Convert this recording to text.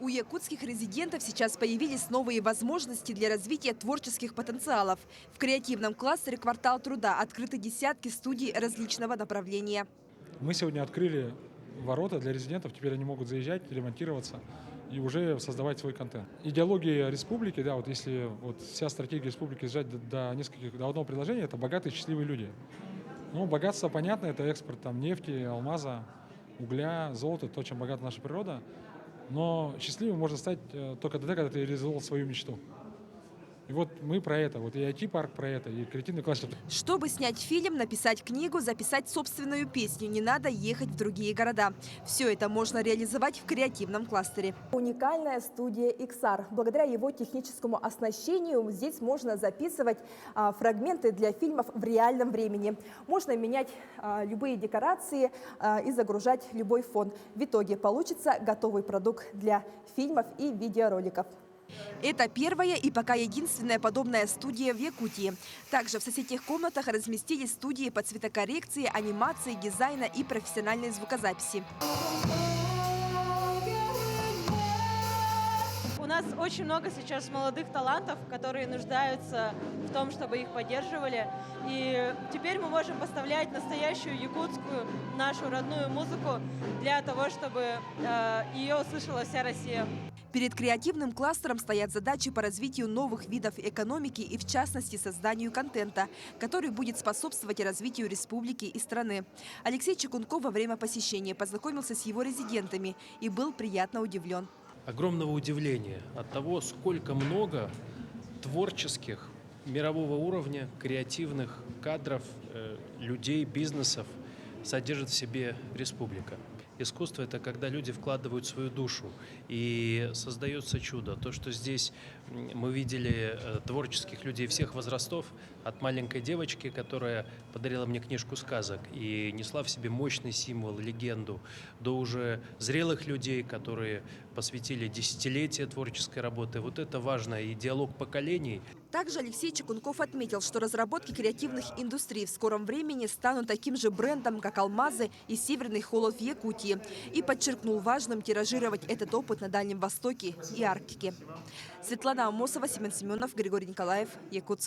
У якутских резидентов сейчас появились новые возможности для развития творческих потенциалов. В креативном кластере «Квартал труда» открыты десятки студий различного направления. Мы сегодня открыли ворота для резидентов, теперь они могут заезжать, ремонтироваться и уже создавать свой контент. Идеология республики, да, вот если вот вся стратегия республики сжать до одного предложения, это богатые, счастливые люди. Ну, богатство, понятно, это экспорт там, нефти, алмаза, угля, золота, то, чем богата наша природа. Но счастливым можно стать только тогда, когда ты реализовал свою мечту. И вот мы про это, вот и IT-парк про это, и креативный кластер. Чтобы снять фильм, написать книгу, записать собственную песню, не надо ехать в другие города. Все это можно реализовать в креативном кластере. Уникальная студия XR. Благодаря его техническому оснащению здесь можно записывать фрагменты для фильмов в реальном времени. Можно менять любые декорации и загружать любой фон. В итоге получится готовый продукт для фильмов и видеороликов. Это первая и пока единственная подобная студия в Якутии. Также в соседних комнатах разместились студии по цветокоррекции, анимации, дизайна и профессиональной звукозаписи. У нас очень много сейчас молодых талантов, которые нуждаются в том, чтобы их поддерживали. И теперь мы можем поставлять настоящую якутскую, нашу родную музыку для того, чтобы ее услышала вся Россия. Перед креативным кластером стоят задачи по развитию новых видов экономики и, в частности, созданию контента, который будет способствовать развитию республики и страны. Алексей Чекунков во время посещения познакомился с его резидентами и был приятно удивлен. Огромного удивления от того, сколько много творческих, мирового уровня, креативных кадров, людей, бизнесов содержит в себе республика. Искусство – это когда люди вкладывают свою душу, и создается чудо. То, что здесь мы видели творческих людей всех возрастов, от маленькой девочки, которая подарила мне книжку сказок и несла в себе мощный символ, легенду, до уже зрелых людей, которые посвятили десятилетия творческой работы. Вот это важно, и диалог поколений. Также Алексей Чекунков отметил, что разработки креативных индустрий в скором времени станут таким же брендом, как алмазы и северный холод в Якутии. И подчеркнул важным тиражировать этот опыт на Дальнем Востоке и Арктике. Светлана Амосова, Семен Семенов, Григорий Николаев, Якутск.